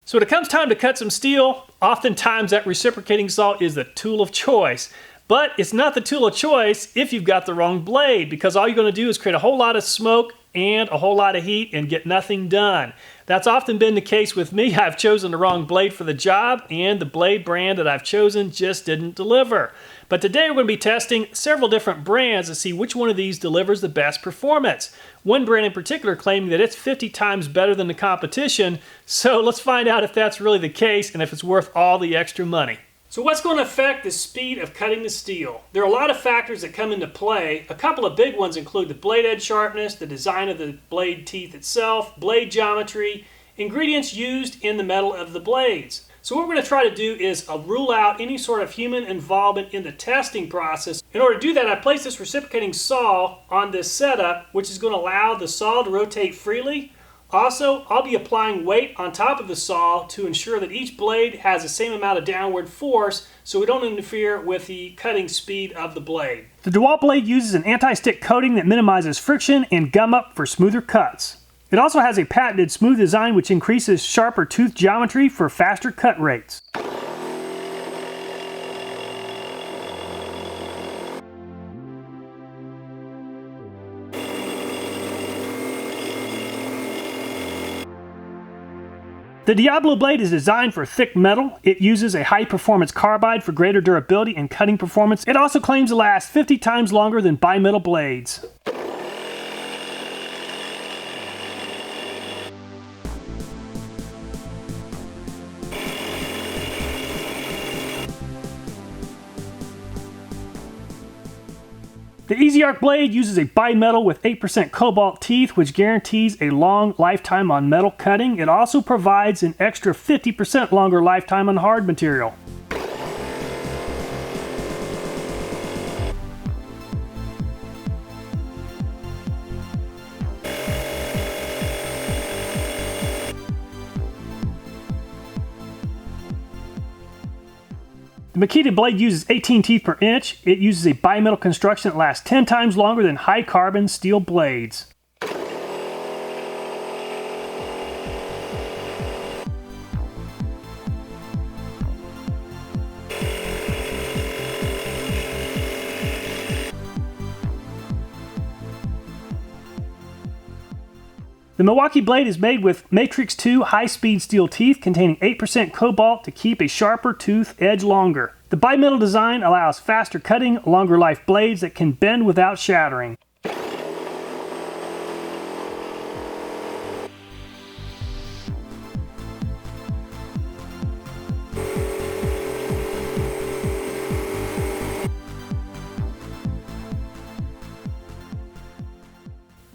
So when it comes time to cut some steel, oftentimes that reciprocating saw is the tool of choice. But it's not the tool of choice if you've got the wrong blade, because all you're going to do is create a whole lot of smoke and a whole lot of heat and get nothing done. That's often been the case with me. I've chosen the wrong blade for the job, and the blade brand that I've chosen just didn't deliver. But today we're going to be testing several different brands to see which one of these delivers the best performance. One brand in particular claiming that it's 50 times better than the competition, so let's find out if that's really the case and if it's worth all the extra money. So what's going to affect the speed of cutting the steel? There are a lot of factors that come into play. A couple of big ones include the blade edge sharpness, the design of the blade teeth itself, blade geometry, ingredients used in the metal of the blades. So what we're going to try to do is rule out any sort of human involvement in the testing process. In order to do that, I placed this reciprocating saw on this setup, which is going to allow the saw to rotate freely. Also, I'll be applying weight on top of the saw to ensure that each blade has the same amount of downward force so we don't interfere with the cutting speed of the blade. The DeWalt blade uses an anti-stick coating that minimizes friction and gum up for smoother cuts. It also has a patented smooth design which increases sharper tooth geometry for faster cut rates. The Diablo blade is designed for thick metal. It uses a high-performance carbide for greater durability and cutting performance. It also claims to last 50 times longer than bimetal blades. The Easy Arc blade uses a bimetal with 8% cobalt teeth, which guarantees a long lifetime on metal cutting. It also provides an extra 50% longer lifetime on hard material. The Makita blade uses 18 teeth per inch. It uses a bimetal construction that lasts 10 times longer than high carbon steel blades. The Milwaukee blade is made with Matrix 2 high-speed steel teeth containing 8% cobalt to keep a sharper tooth edge longer. The bimetal design allows faster cutting, longer life blades that can bend without shattering.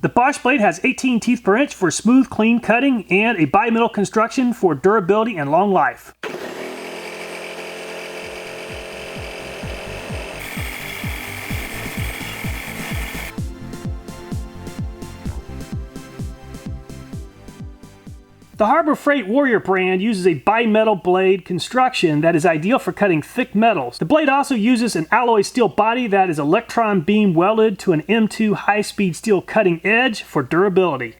The Bosch blade has 18 teeth per inch for smooth, clean cutting and a bimetal construction for durability and long life. The Harbor Freight Warrior brand uses a bimetal blade construction that is ideal for cutting thick metals. The blade also uses an alloy steel body that is electron beam welded to an M2 high-speed steel cutting edge for durability.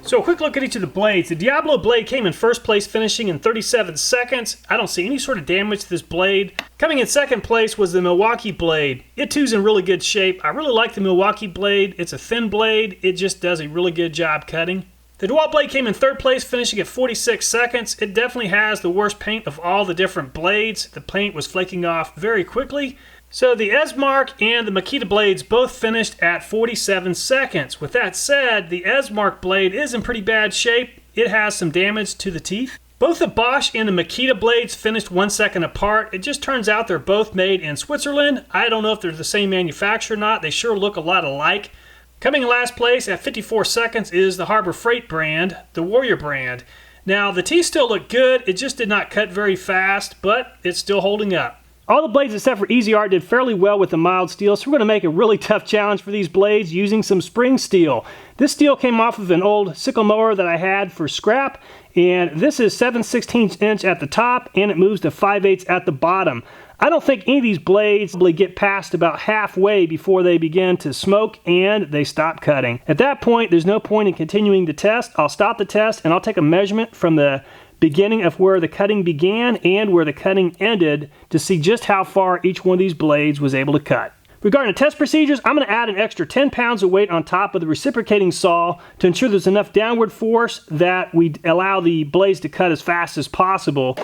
So a quick look at each of the blades. The Diablo blade came in first place, finishing in 37 seconds. I don't see any sort of damage to this blade. Coming in second place was the Milwaukee blade. It too's in really good shape. I really like the Milwaukee blade. It's a thin blade. It just does a really good job cutting. The DeWalt blade came in third place, finishing at 46 seconds. It definitely has the worst paint of all the different blades. The paint was flaking off very quickly. So the Esmark and the Makita blades both finished at 47 seconds. With that said, the Esmark blade is in pretty bad shape. It has some damage to the teeth. Both the Bosch and the Makita blades finished 1 second apart. It just turns out they're both made in Switzerland. I don't know if they're the same manufacturer or not. They sure look a lot alike. Coming in last place at 54 seconds is the Harbor Freight brand, the Warrior brand. Now, the teeth still look good. It just did not cut very fast, but it's still holding up. All the blades except for Easy Art did fairly well with the mild steel, so we're going to make a really tough challenge for these blades using some spring steel. This steel came off of an old sickle mower that I had for scrap, and this is 7/16 inch at the top, and it moves to 5/8 at the bottom. I don't think any of these blades probably get past about halfway before they begin to smoke and they stop cutting. At that point, there's no point in continuing the test. I'll stop the test and I'll take a measurement from the beginning of where the cutting began and where the cutting ended to see just how far each one of these blades was able to cut. Regarding the test procedures, I'm going to add an extra 10 pounds of weight on top of the reciprocating saw to ensure there's enough downward force that we allow the blades to cut as fast as possible.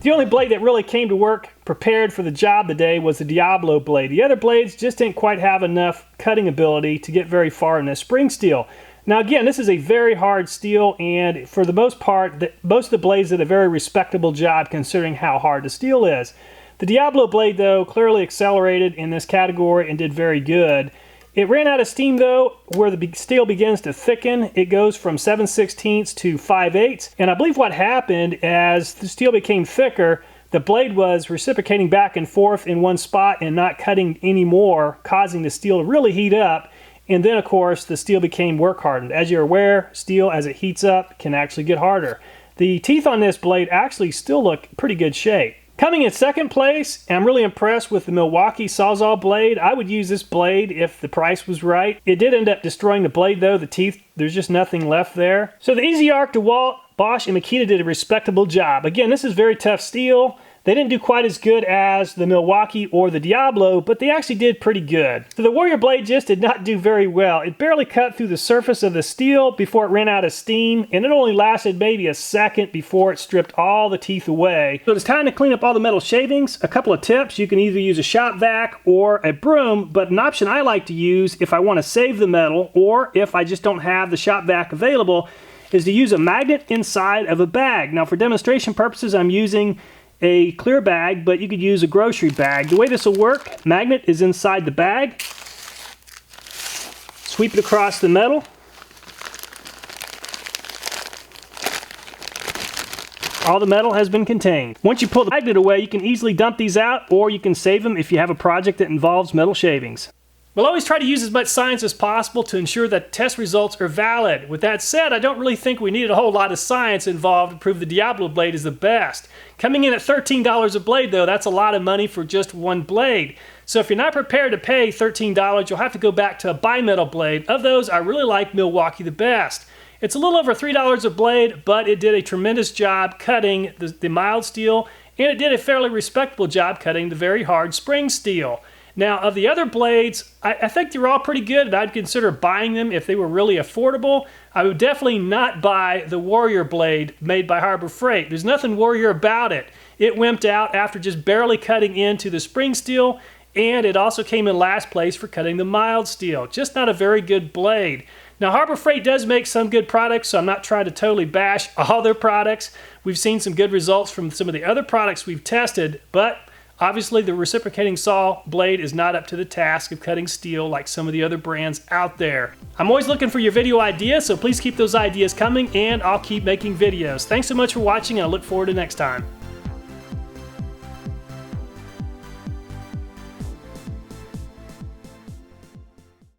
The only blade that really came to work prepared for the job today was the Diablo blade. The other blades just didn't quite have enough cutting ability to get very far in this spring steel. Now again, this is a very hard steel, and for the most part, most of the blades did a very respectable job considering how hard the steel is. The Diablo blade, though, clearly accelerated in this category and did very good. It ran out of steam, though, where the steel begins to thicken. It goes from 7/16 to 5/8, and I believe what happened as the steel became thicker, the blade was reciprocating back and forth in one spot and not cutting anymore, causing the steel to really heat up. And then, of course, the steel became work hardened. As you're aware, steel, as it heats up, can actually get harder. The teeth on this blade actually still look pretty good shape. Coming in second place, I'm really impressed with the Milwaukee SAWZALL blade. I would use this blade if the price was right. It did end up destroying the blade, though. The teeth, there's just nothing left there. So the Easy Art, DeWalt, Bosch, and Makita did a respectable job. Again, this is very tough steel. They didn't do quite as good as the Milwaukee or the Diablo, but they actually did pretty good. So the Warrior blade just did not do very well. It barely cut through the surface of the steel before it ran out of steam, and it only lasted maybe a second before it stripped all the teeth away. So it's time to clean up all the metal shavings. A couple of tips: you can either use a shop vac or a broom, but an option I like to use if I want to save the metal or if I just don't have the shop vac available is to use a magnet inside of a bag. Now for demonstration purposes, I'm using a clear bag, but you could use a grocery bag. The way this will work, magnet is inside the bag. Sweep it across the metal. All the metal has been contained. Once you pull the magnet away, you can easily dump these out, or you can save them if you have a project that involves metal shavings. We'll always try to use as much science as possible to ensure that test results are valid. With that said, I don't really think we needed a whole lot of science involved to prove the Diablo blade is the best. Coming in at $13 a blade though, that's a lot of money for just one blade. So if you're not prepared to pay $13, you'll have to go back to a bimetal blade. Of those, I really like Milwaukee the best. It's a little over $3 a blade, but it did a tremendous job cutting the mild steel, and it did a fairly respectable job cutting the very hard spring steel. Now, of the other blades, I think they're all pretty good, and I'd consider buying them if they were really affordable. I would definitely not buy the Warrior blade made by Harbor Freight. There's nothing Warrior about it. It wimped out after just barely cutting into the spring steel, and it also came in last place for cutting the mild steel. Just not a very good blade. Now, Harbor Freight does make some good products, so I'm not trying to totally bash all their products. We've seen some good results from some of the other products we've tested, but obviously, the reciprocating saw blade is not up to the task of cutting steel like some of the other brands out there. I'm always looking for your video ideas, so please keep those ideas coming, and I'll keep making videos. Thanks so much for watching, and I look forward to next time.